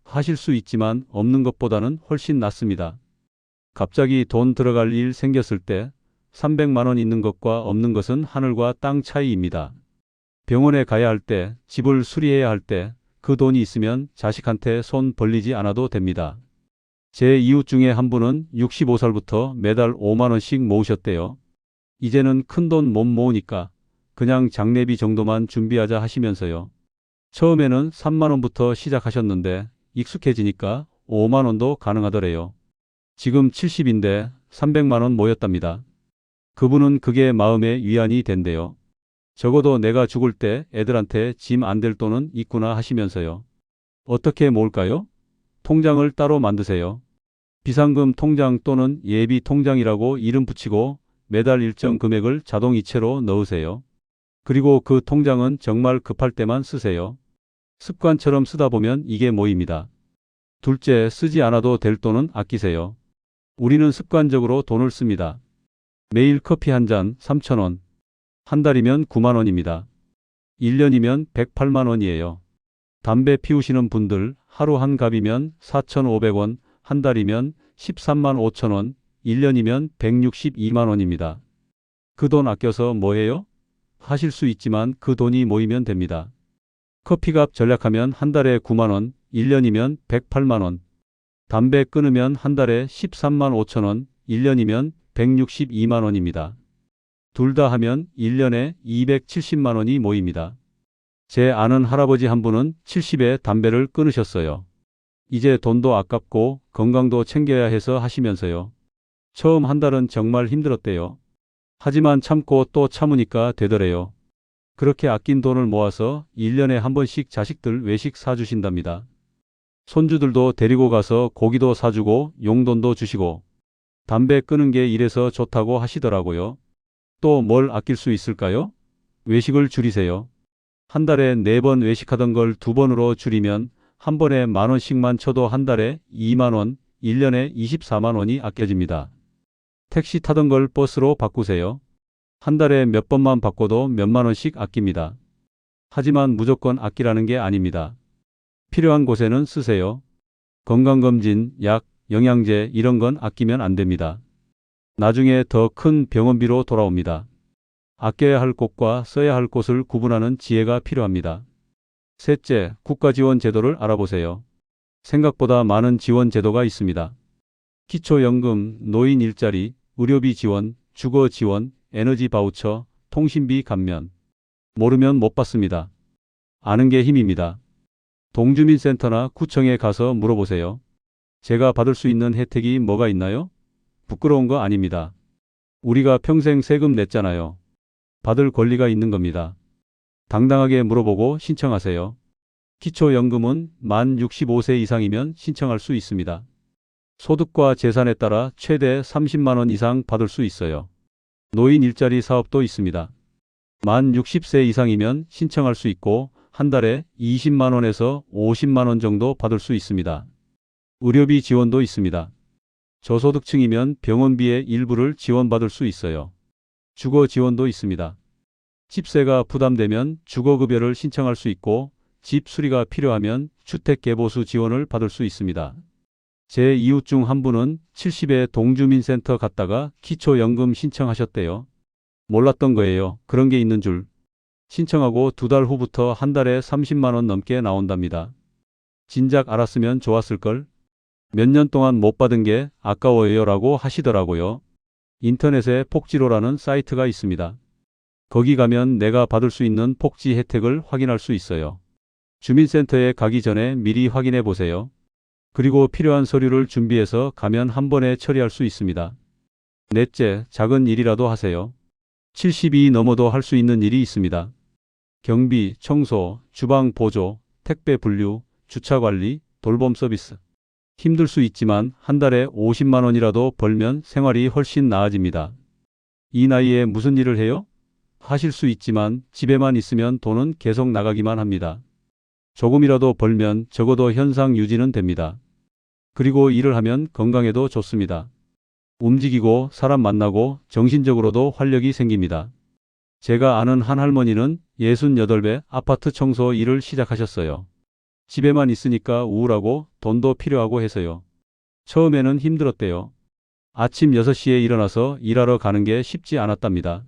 하실 수 있지만 없는 것보다는 훨씬 낫습니다. 갑자기 돈 들어갈 일 생겼을 때 300만 원 있는 것과 없는 것은 하늘과 땅 차이입니다. 병원에 가야 할 때, 집을 수리해야 할 때 그 돈이 있으면 자식한테 손 벌리지 않아도 됩니다. 제 이웃 중에 한 분은 65살부터 매달 5만 원씩 모으셨대요. 이제는 큰 돈 못 모으니까 그냥 장례비 정도만 준비하자 하시면서요. 처음에는 3만 원부터 시작하셨는데 익숙해지니까 5만 원도 가능하더래요. 지금 70인데 300만 원 모였답니다. 그분은 그게 마음의 위안이 된대요. 적어도 내가 죽을 때 애들한테 짐 안 될 돈은 있구나 하시면서요. 어떻게 모을까요? 통장을 따로 만드세요. 비상금 통장 또는 예비 통장이라고 이름 붙이고 매달 일정 금액을 자동이체로 넣으세요. 그리고 그 통장은 정말 급할 때만 쓰세요. 습관처럼 쓰다 보면 이게 모입니다. 둘째, 쓰지 않아도 될 돈은 아끼세요. 우리는 습관적으로 돈을 씁니다. 매일 커피 한 잔 3,000원. 한 달이면 9만 원입니다. 1년이면 108만 원이에요. 담배 피우시는 분들 하루 한 갑이면 4,500원, 한 달이면 13만 5천 원, 1년이면 162만 원입니다. 그 돈 아껴서 뭐 해요? 하실 수 있지만 그 돈이 모이면 됩니다. 커피값 절약하면 한 달에 9만 원, 1년이면 108만 원. 담배 끊으면 한 달에 13만 5천 원, 1년이면 162만 원입니다. 둘 다 하면 1년에 270만 원이 모입니다. 제 아는 할아버지 한 분은 70에 담배를 끊으셨어요. 이제 돈도 아깝고 건강도 챙겨야 해서 하시면서요. 처음 한 달은 정말 힘들었대요. 하지만 참고 또 참으니까 되더래요. 그렇게 아낀 돈을 모아서 1년에 한 번씩 자식들 외식 사주신답니다. 손주들도 데리고 가서 고기도 사주고 용돈도 주시고 담배 끊은 게 이래서 좋다고 하시더라고요. 또 뭘 아낄 수 있을까요? 외식을 줄이세요. 한 달에 4번 외식하던 걸 2번으로 줄이면 한 번에 만 원씩만 쳐도 한 달에 2만 원, 1년에 24만 원이 아껴집니다. 택시 타던 걸 버스로 바꾸세요. 한 달에 몇 번만 바꿔도 몇만 원씩 아낍니다. 하지만 무조건 아끼라는 게 아닙니다. 필요한 곳에는 쓰세요. 건강검진, 약, 영양제 이런 건 아끼면 안 됩니다. 나중에 더 큰 병원비로 돌아옵니다. 아껴야 할 곳과 써야 할 곳을 구분하는 지혜가 필요합니다. 셋째, 국가지원 제도를 알아보세요. 생각보다 많은 지원 제도가 있습니다. 기초연금, 노인 일자리, 의료비 지원, 주거 지원, 에너지 바우처, 통신비 감면. 모르면 못 받습니다. 아는 게 힘입니다. 동주민센터나 구청에 가서 물어보세요. 제가 받을 수 있는 혜택이 뭐가 있나요? 부끄러운 거 아닙니다. 우리가 평생 세금 냈잖아요. 받을 권리가 있는 겁니다. 당당하게 물어보고 신청하세요. 기초연금은 만 65세 이상이면 신청할 수 있습니다. 소득과 재산에 따라 최대 30만 원 이상 받을 수 있어요. 노인 일자리 사업도 있습니다. 만 60세 이상이면 신청할 수 있고 한 달에 20만 원에서 50만 원 정도 받을 수 있습니다. 의료비 지원도 있습니다. 저소득층이면 병원비의 일부를 지원받을 수 있어요. 주거 지원도 있습니다. 집세가 부담되면 주거급여를 신청할 수 있고 집 수리가 필요하면 주택개보수 지원을 받을 수 있습니다. 제 이웃 중 한 분은 70에 동주민센터 갔다가 기초연금 신청하셨대요. 몰랐던 거예요. 그런 게 있는 줄. 신청하고 2달 후부터 한 달에 30만 원 넘게 나온답니다. 진작 알았으면 좋았을걸. 몇 년 동안 못 받은 게 아까워요 라고 하시더라고요. 인터넷에 폭지로라는 사이트가 있습니다. 거기 가면 내가 받을 수 있는 복지 혜택을 확인할 수 있어요. 주민센터에 가기 전에 미리 확인해 보세요. 그리고 필요한 서류를 준비해서 가면 한 번에 처리할 수 있습니다. 넷째, 작은 일이라도 하세요. 70이 넘어도 할 수 있는 일이 있습니다. 경비, 청소, 주방 보조, 택배 분류, 주차 관리, 돌봄 서비스. 힘들 수 있지만 한 달에 50만 원이라도 벌면 생활이 훨씬 나아집니다. 이 나이에 무슨 일을 해요? 하실 수 있지만 집에만 있으면 돈은 계속 나가기만 합니다. 조금이라도 벌면 적어도 현상 유지는 됩니다. 그리고 일을 하면 건강에도 좋습니다. 움직이고 사람 만나고 정신적으로도 활력이 생깁니다. 제가 아는 한 할머니는 68배 아파트 청소 일을 시작하셨어요. 집에만 있으니까 우울하고 돈도 필요하고 해서요. 처음에는 힘들었대요. 아침 6시에 일어나서 일하러 가는 게 쉽지 않았답니다.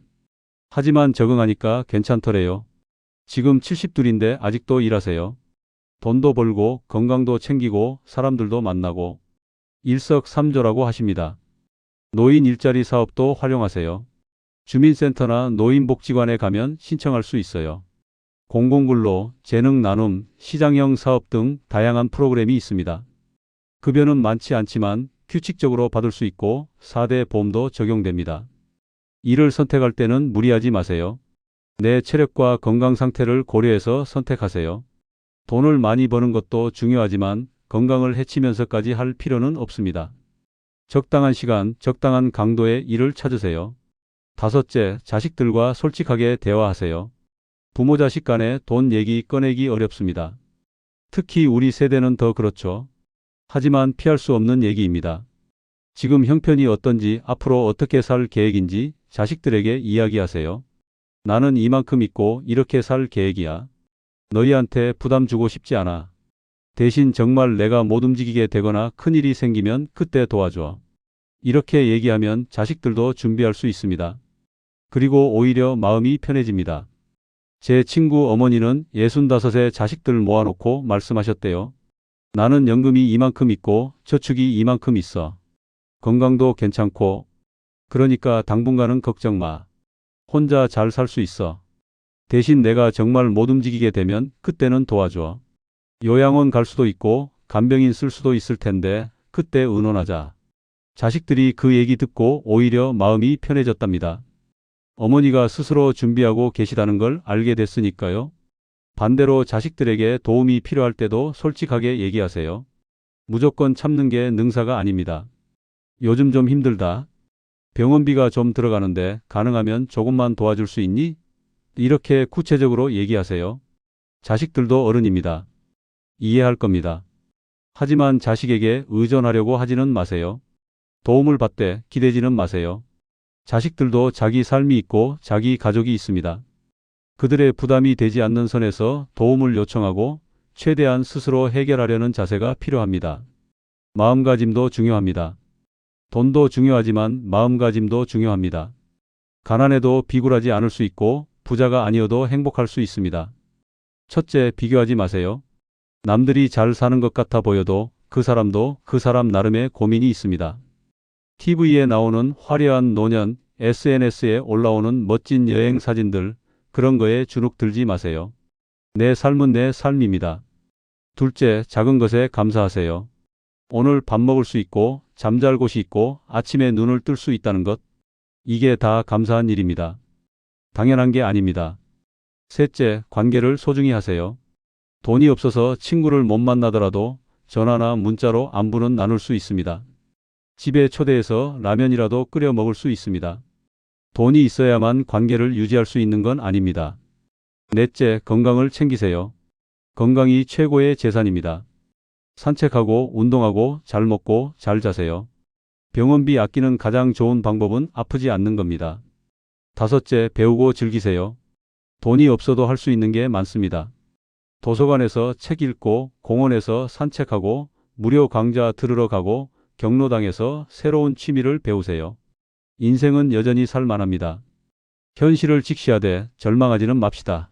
하지만 적응하니까 괜찮더래요. 지금 72인데 아직도 일하세요. 돈도 벌고 건강도 챙기고 사람들도 만나고 일석삼조라고 하십니다. 노인 일자리 사업도 활용하세요. 주민센터나 노인복지관에 가면 신청할 수 있어요. 공공근로, 재능 나눔, 시장형 사업 등 다양한 프로그램이 있습니다. 급여는 많지 않지만 규칙적으로 받을 수 있고 4대 보험도 적용됩니다. 일을 선택할 때는 무리하지 마세요. 내 체력과 건강 상태를 고려해서 선택하세요. 돈을 많이 버는 것도 중요하지만 건강을 해치면서까지 할 필요는 없습니다. 적당한 시간, 적당한 강도의 일을 찾으세요. 다섯째, 자식들과 솔직하게 대화하세요. 부모 자식 간에 돈 얘기 꺼내기 어렵습니다. 특히 우리 세대는 더 그렇죠. 하지만 피할 수 없는 얘기입니다. 지금 형편이 어떤지, 앞으로 어떻게 살 계획인지 자식들에게 이야기하세요. 나는 이만큼 있고 이렇게 살 계획이야. 너희한테 부담 주고 싶지 않아. 대신 정말 내가 못 움직이게 되거나 큰일이 생기면 그때 도와줘. 이렇게 얘기하면 자식들도 준비할 수 있습니다. 그리고 오히려 마음이 편해집니다. 제 친구 어머니는 65에 자식들 모아놓고 말씀하셨대요. 나는 연금이 이만큼 있고 저축이 이만큼 있어. 건강도 괜찮고. 그러니까 당분간은 걱정 마. 혼자 잘 살 수 있어. 대신 내가 정말 못 움직이게 되면 그때는 도와줘. 요양원 갈 수도 있고 간병인 쓸 수도 있을 텐데 그때 의논하자. 자식들이 그 얘기 듣고 오히려 마음이 편해졌답니다. 어머니가 스스로 준비하고 계시다는 걸 알게 됐으니까요. 반대로 자식들에게 도움이 필요할 때도 솔직하게 얘기하세요. 무조건 참는 게 능사가 아닙니다. 요즘 좀 힘들다. 병원비가 좀 들어가는데 가능하면 조금만 도와줄 수 있니? 이렇게 구체적으로 얘기하세요. 자식들도 어른입니다. 이해할 겁니다. 하지만 자식에게 의존하려고 하지는 마세요. 도움을 받되 기대지는 마세요. 자식들도 자기 삶이 있고 자기 가족이 있습니다. 그들의 부담이 되지 않는 선에서 도움을 요청하고 최대한 스스로 해결하려는 자세가 필요합니다. 마음가짐도 중요합니다. 돈도 중요하지만 마음가짐도 중요합니다. 가난해도 비굴하지 않을 수 있고 부자가 아니어도 행복할 수 있습니다. 첫째, 비교하지 마세요. 남들이 잘 사는 것 같아 보여도 그 사람도 그 사람 나름의 고민이 있습니다. TV에 나오는 화려한 노년, SNS에 올라오는 멋진 여행 사진들, 그런 거에 주눅 들지 마세요. 내 삶은 내 삶입니다. 둘째, 작은 것에 감사하세요. 오늘 밥 먹을 수 있고 잠잘 곳이 있고 아침에 눈을 뜰 수 있다는 것, 이게 다 감사한 일입니다. 당연한 게 아닙니다. 셋째, 관계를 소중히 하세요. 돈이 없어서 친구를 못 만나더라도 전화나 문자로 안부는 나눌 수 있습니다. 집에 초대해서 라면이라도 끓여 먹을 수 있습니다. 돈이 있어야만 관계를 유지할 수 있는 건 아닙니다. 넷째, 건강을 챙기세요. 건강이 최고의 재산입니다. 산책하고 운동하고 잘 먹고 잘 자세요. 병원비 아끼는 가장 좋은 방법은 아프지 않는 겁니다. 다섯째, 배우고 즐기세요. 돈이 없어도 할 수 있는 게 많습니다. 도서관에서 책 읽고 공원에서 산책하고 무료 강좌 들으러 가고 경로당에서 새로운 취미를 배우세요. 인생은 여전히 살만합니다. 현실을 직시하되 절망하지는 맙시다.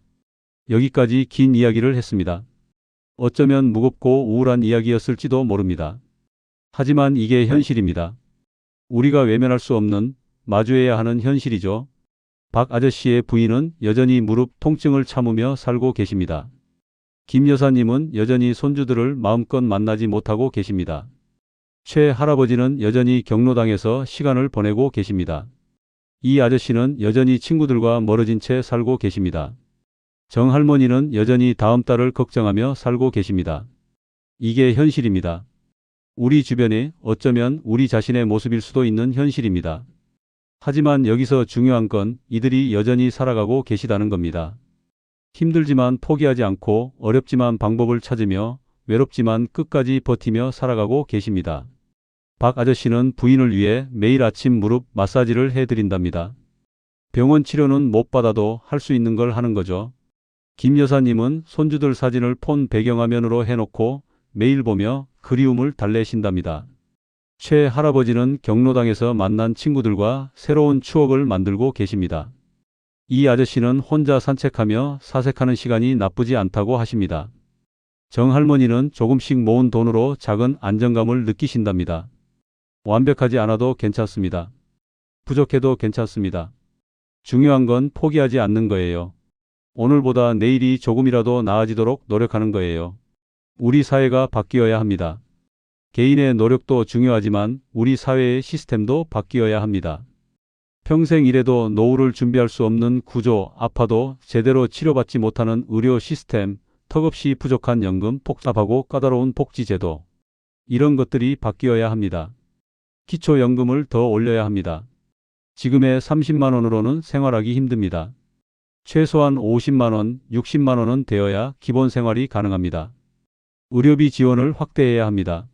여기까지 긴 이야기를 했습니다. 어쩌면 무겁고 우울한 이야기였을지도 모릅니다. 하지만 이게 현실입니다. 우리가 외면할 수 없는, 마주해야 하는 현실이죠. 박 아저씨의 부인은 여전히 무릎 통증을 참으며 살고 계십니다. 김 여사님은 여전히 손주들을 마음껏 만나지 못하고 계십니다. 최 할아버지는 여전히 경로당에서 시간을 보내고 계십니다. 이 아저씨는 여전히 친구들과 멀어진 채 살고 계십니다. 정 할머니는 여전히 다음 달을 걱정하며 살고 계십니다. 이게 현실입니다. 우리 주변에 어쩌면 우리 자신의 모습일 수도 있는 현실입니다. 하지만 여기서 중요한 건 이들이 여전히 살아가고 계시다는 겁니다. 힘들지만 포기하지 않고 어렵지만 방법을 찾으며 외롭지만 끝까지 버티며 살아가고 계십니다. 박 아저씨는 부인을 위해 매일 아침 무릎 마사지를 해드린답니다. 병원 치료는 못 받아도 할 수 있는 걸 하는 거죠. 김 여사님은 손주들 사진을 폰 배경화면으로 해놓고 매일 보며 그리움을 달래신답니다. 최 할아버지는 경로당에서 만난 친구들과 새로운 추억을 만들고 계십니다. 이 아저씨는 혼자 산책하며 사색하는 시간이 나쁘지 않다고 하십니다. 정 할머니는 조금씩 모은 돈으로 작은 안정감을 느끼신답니다. 완벽하지 않아도 괜찮습니다. 부족해도 괜찮습니다. 중요한 건 포기하지 않는 거예요. 오늘보다 내일이 조금이라도 나아지도록 노력하는 거예요. 우리 사회가 바뀌어야 합니다. 개인의 노력도 중요하지만 우리 사회의 시스템도 바뀌어야 합니다. 평생 일해도 노후를 준비할 수 없는 구조, 아파도 제대로 치료받지 못하는 의료 시스템, 턱없이 부족한 연금, 복잡하고 까다로운 복지제도. 이런 것들이 바뀌어야 합니다. 기초연금을 더 올려야 합니다. 지금의 30만 원으로는 생활하기 힘듭니다. 최소한 50만 원, 60만 원은 되어야 기본 생활이 가능합니다. 의료비 지원을 확대해야 합니다.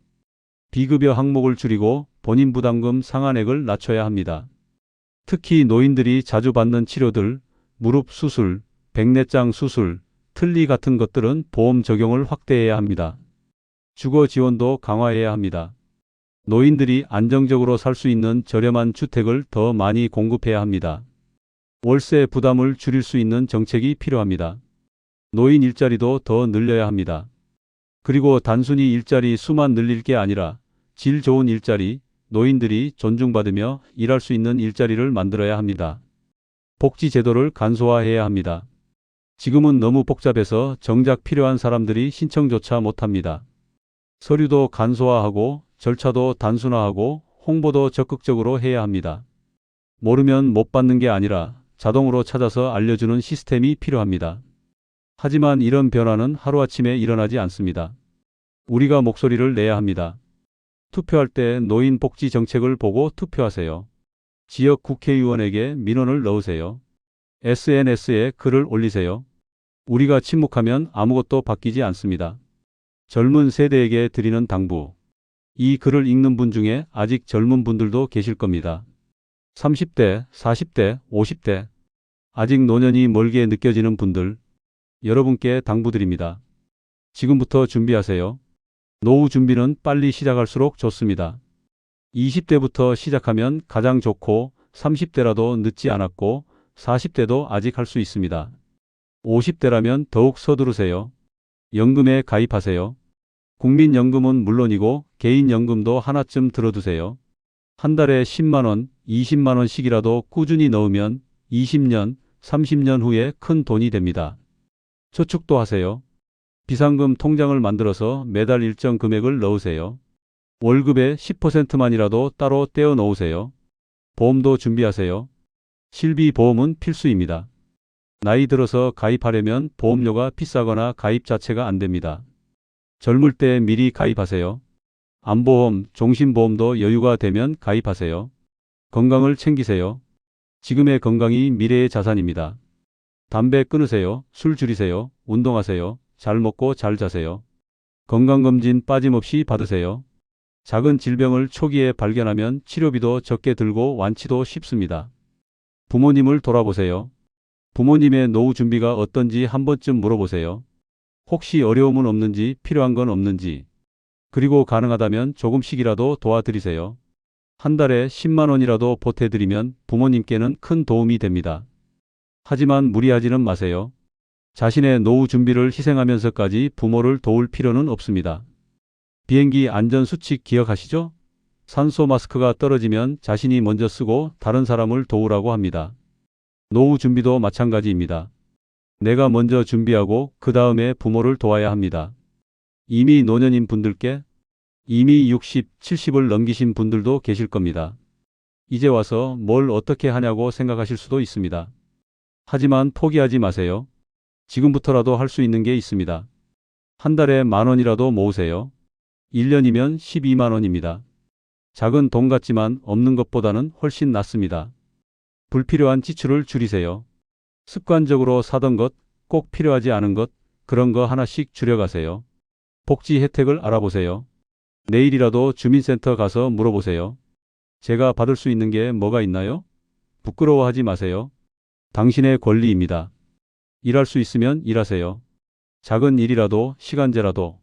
비급여 항목을 줄이고 본인 부담금 상한액을 낮춰야 합니다. 특히 노인들이 자주 받는 치료들, 무릎 수술, 백내장 수술, 틀니 같은 것들은 보험 적용을 확대해야 합니다. 주거 지원도 강화해야 합니다. 노인들이 안정적으로 살 수 있는 저렴한 주택을 더 많이 공급해야 합니다. 월세 부담을 줄일 수 있는 정책이 필요합니다. 노인 일자리도 더 늘려야 합니다. 그리고 단순히 일자리 수만 늘릴 게 아니라 질 좋은 일자리, 노인들이 존중받으며 일할 수 있는 일자리를 만들어야 합니다. 복지 제도를 간소화해야 합니다. 지금은 너무 복잡해서 정작 필요한 사람들이 신청조차 못합니다. 서류도 간소화하고 절차도 단순화하고 홍보도 적극적으로 해야 합니다. 모르면 못 받는 게 아니라 자동으로 찾아서 알려주는 시스템이 필요합니다. 하지만 이런 변화는 하루아침에 일어나지 않습니다. 우리가 목소리를 내야 합니다. 투표할 때 노인 복지 정책을 보고 투표하세요. 지역 국회의원에게 민원을 넣으세요. SNS에 글을 올리세요. 우리가 침묵하면 아무것도 바뀌지 않습니다. 젊은 세대에게 드리는 당부. 이 글을 읽는 분 중에 아직 젊은 분들도 계실 겁니다. 30대, 40대, 50대. 아직 노년이 멀게 느껴지는 분들. 여러분께 당부드립니다. 지금부터 준비하세요. 노후 준비는 빨리 시작할수록 좋습니다. 20대부터 시작하면 가장 좋고 30대라도 늦지 않았고 40대도 아직 할 수 있습니다. 50대라면 더욱 서두르세요. 연금에 가입하세요. 국민연금은 물론이고 개인연금도 하나쯤 들어두세요. 한 달에 10만 원, 20만 원씩이라도 꾸준히 넣으면 20년, 30년 후에 큰 돈이 됩니다. 저축도 하세요. 비상금 통장을 만들어서 매달 일정 금액을 넣으세요. 월급의 10%만이라도 따로 떼어 놓으세요. 보험도 준비하세요. 실비보험은 필수입니다. 나이 들어서 가입하려면 보험료가 비싸거나 가입 자체가 안 됩니다. 젊을 때 미리 가입하세요. 암보험, 종신보험도 여유가 되면 가입하세요. 건강을 챙기세요. 지금의 건강이 미래의 자산입니다. 담배 끊으세요. 술 줄이세요. 운동하세요. 잘 먹고 잘 자세요. 건강검진 빠짐없이 받으세요. 작은 질병을 초기에 발견하면 치료비도 적게 들고 완치도 쉽습니다. 부모님을 돌아보세요. 부모님의 노후 준비가 어떤지 한 번쯤 물어보세요. 혹시 어려움은 없는지, 필요한 건 없는지. 그리고 가능하다면 조금씩이라도 도와드리세요. 한 달에 10만 원이라도 보태드리면 부모님께는 큰 도움이 됩니다. 하지만 무리하지는 마세요. 자신의 노후 준비를 희생하면서까지 부모를 도울 필요는 없습니다. 비행기 안전수칙 기억하시죠? 산소 마스크가 떨어지면 자신이 먼저 쓰고 다른 사람을 도우라고 합니다. 노후 준비도 마찬가지입니다. 내가 먼저 준비하고 그 다음에 부모를 도와야 합니다. 이미 노년인 분들께 이미 60, 70을 넘기신 분들도 계실 겁니다. 이제 와서 뭘 어떻게 하냐고 생각하실 수도 있습니다. 하지만 포기하지 마세요. 지금부터라도 할 수 있는 게 있습니다. 한 달에 10,000원이라도 모으세요. 1년이면 12만 원입니다. 작은 돈 같지만 없는 것보다는 훨씬 낫습니다. 불필요한 지출을 줄이세요. 습관적으로 사던 것, 꼭 필요하지 않은 것, 그런 거 하나씩 줄여가세요. 복지 혜택을 알아보세요. 내일이라도 주민센터 가서 물어보세요. 제가 받을 수 있는 게 뭐가 있나요? 부끄러워하지 마세요. 당신의 권리입니다. 일할 수 있으면 일하세요. 작은 일이라도 시간제라도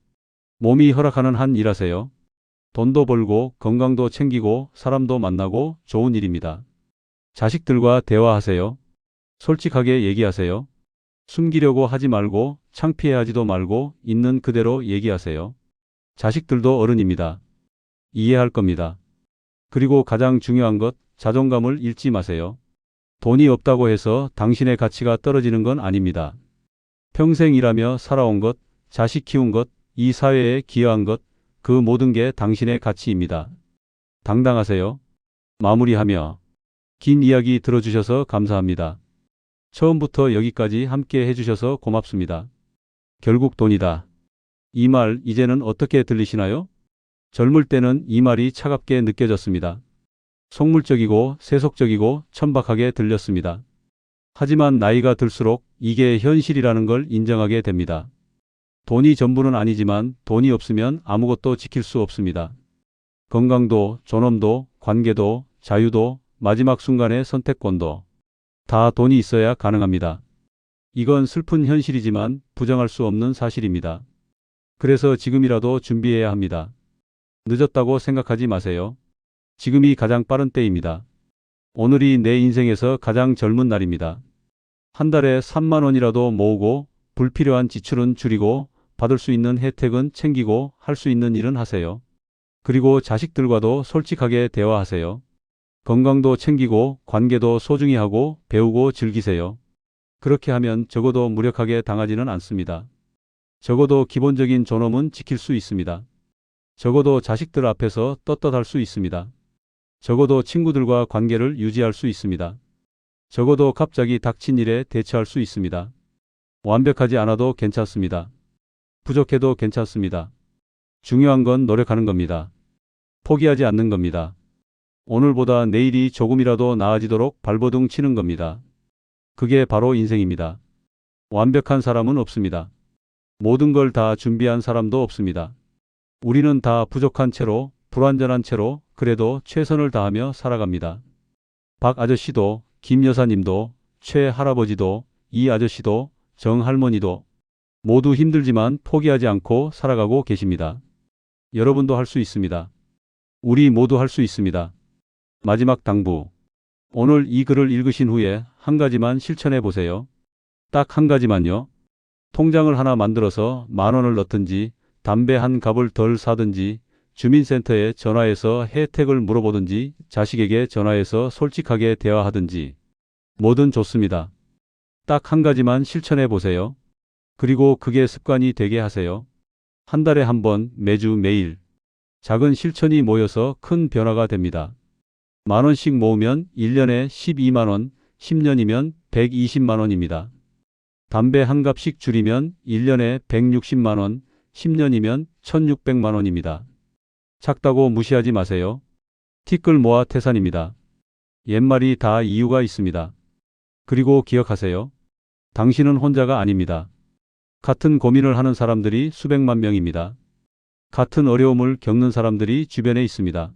몸이 허락하는 한 일하세요. 돈도 벌고 건강도 챙기고 사람도 만나고 좋은 일입니다. 자식들과 대화하세요. 솔직하게 얘기하세요. 숨기려고 하지 말고 창피해하지도 말고 있는 그대로 얘기하세요. 자식들도 어른입니다. 이해할 겁니다. 그리고 가장 중요한 것, 자존감을 잃지 마세요. 돈이 없다고 해서 당신의 가치가 떨어지는 건 아닙니다. 평생 일하며 살아온 것, 자식 키운 것, 이 사회에 기여한 것, 그 모든 게 당신의 가치입니다. 당당하세요. 마무리하며 긴 이야기 들어주셔서 감사합니다. 처음부터 여기까지 함께 해주셔서 고맙습니다. 결국 돈이다. 이 말 이제는 어떻게 들리시나요? 젊을 때는 이 말이 차갑게 느껴졌습니다. 속물적이고 세속적이고 천박하게 들렸습니다. 하지만 나이가 들수록 이게 현실이라는 걸 인정하게 됩니다. 돈이 전부는 아니지만 돈이 없으면 아무것도 지킬 수 없습니다. 건강도, 존엄도, 관계도, 자유도, 마지막 순간의 선택권도 다 돈이 있어야 가능합니다. 이건 슬픈 현실이지만 부정할 수 없는 사실입니다. 그래서 지금이라도 준비해야 합니다. 늦었다고 생각하지 마세요. 지금이 가장 빠른 때입니다. 오늘이 내 인생에서 가장 젊은 날입니다. 한 달에 3만 원이라도 모으고 불필요한 지출은 줄이고 받을 수 있는 혜택은 챙기고 할 수 있는 일은 하세요. 그리고 자식들과도 솔직하게 대화하세요. 건강도 챙기고 관계도 소중히 하고 배우고 즐기세요. 그렇게 하면 적어도 무력하게 당하지는 않습니다. 적어도 기본적인 존엄은 지킬 수 있습니다. 적어도 자식들 앞에서 떳떳할 수 있습니다. 적어도 친구들과 관계를 유지할 수 있습니다. 적어도 갑자기 닥친 일에 대처할 수 있습니다. 완벽하지 않아도 괜찮습니다. 부족해도 괜찮습니다. 중요한 건 노력하는 겁니다. 포기하지 않는 겁니다. 오늘보다 내일이 조금이라도 나아지도록 발버둥 치는 겁니다. 그게 바로 인생입니다. 완벽한 사람은 없습니다. 모든 걸 다 준비한 사람도 없습니다. 우리는 다 부족한 채로, 불완전한 채로 그래도 최선을 다하며 살아갑니다. 박 아저씨도, 김 여사님도, 최 할아버지도, 이 아저씨도, 정 할머니도 모두 힘들지만 포기하지 않고 살아가고 계십니다. 여러분도 할 수 있습니다. 우리 모두 할 수 있습니다. 마지막 당부. 오늘 이 글을 읽으신 후에 한 가지만 실천해 보세요. 딱 한 가지만요. 통장을 하나 만들어서 10,000원을 넣든지 담배 한 갑을 덜 사든지 주민센터에 전화해서 혜택을 물어보든지 자식에게 전화해서 솔직하게 대화하든지 뭐든 좋습니다. 딱 한 가지만 실천해 보세요. 그리고 그게 습관이 되게 하세요. 한 달에 한 번 매주 매일 작은 실천이 모여서 큰 변화가 됩니다. 10,000원씩 모으면 1년에 12만 원, 10년이면 120만 원입니다. 담배 한 갑씩 줄이면 1년에 160만 원, 10년이면 1,600만 원입니다. 작다고 무시하지 마세요. 티끌 모아 태산입니다. 옛말이 다 이유가 있습니다. 그리고 기억하세요. 당신은 혼자가 아닙니다. 같은 고민을 하는 사람들이 수백만 명입니다. 같은 어려움을 겪는 사람들이 주변에 있습니다.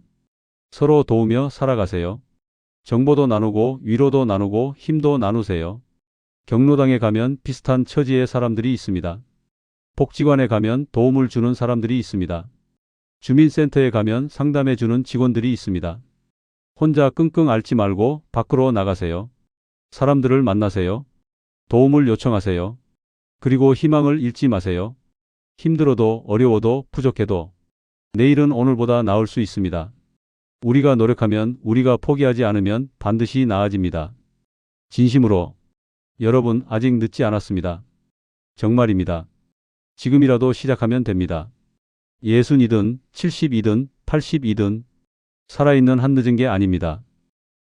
서로 도우며 살아가세요. 정보도 나누고 위로도 나누고 힘도 나누세요. 경로당에 가면 비슷한 처지의 사람들이 있습니다. 복지관에 가면 도움을 주는 사람들이 있습니다. 주민센터에 가면 상담해 주는 직원들이 있습니다. 혼자 끙끙 앓지 말고 밖으로 나가세요. 사람들을 만나세요. 도움을 요청하세요. 그리고 희망을 잃지 마세요. 힘들어도 어려워도 부족해도 내일은 오늘보다 나을 수 있습니다. 우리가 노력하면 우리가 포기하지 않으면 반드시 나아집니다. 진심으로. 여러분, 아직 늦지 않았습니다. 정말입니다. 지금이라도 시작하면 됩니다. 60이든 70이든 80이든 살아있는 한 늦은 게 아닙니다.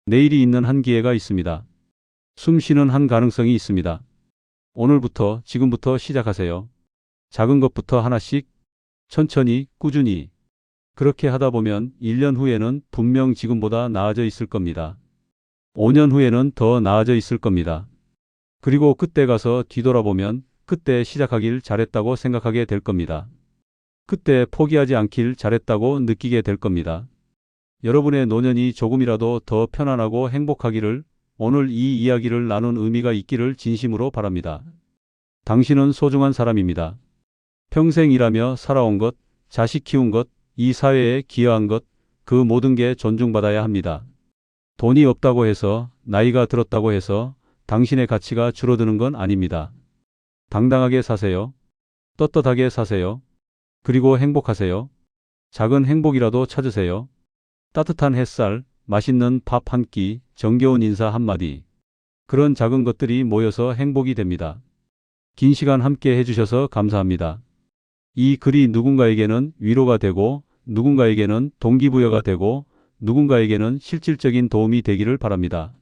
내일이 있는 한 기회가 있습니다. 숨 쉬는 한 가능성이 있습니다. 오늘부터, 지금부터 시작하세요. 작은 것부터 하나씩, 천천히, 꾸준히. 그렇게 하다 보면 1년 후에는 분명 지금보다 나아져 있을 겁니다. 5년 후에는 더 나아져 있을 겁니다. 그리고 그때 가서 뒤돌아보면 그때 시작하길 잘했다고 생각하게 될 겁니다. 그때 포기하지 않길 잘했다고 느끼게 될 겁니다. 여러분의 노년이 조금이라도 더 편안하고 행복하기를, 오늘 이 이야기를 나눈 의미가 있기를 진심으로 바랍니다. 당신은 소중한 사람입니다. 평생 일하며 살아온 것, 자식 키운 것, 이 사회에 기여한 것, 그 모든 게 존중받아야 합니다. 돈이 없다고 해서, 나이가 들었다고 해서 당신의 가치가 줄어드는 건 아닙니다. 당당하게 사세요. 떳떳하게 사세요. 그리고 행복하세요. 작은 행복이라도 찾으세요. 따뜻한 햇살, 맛있는 밥 한 끼, 정겨운 인사 한마디. 그런 작은 것들이 모여서 행복이 됩니다. 긴 시간 함께 해주셔서 감사합니다. 이 글이 누군가에게는 위로가 되고, 누군가에게는 동기부여가 되고, 누군가에게는 실질적인 도움이 되기를 바랍니다.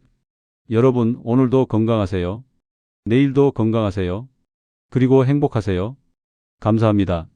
여러분, 오늘도 건강하세요. 내일도 건강하세요. 그리고 행복하세요. 감사합니다.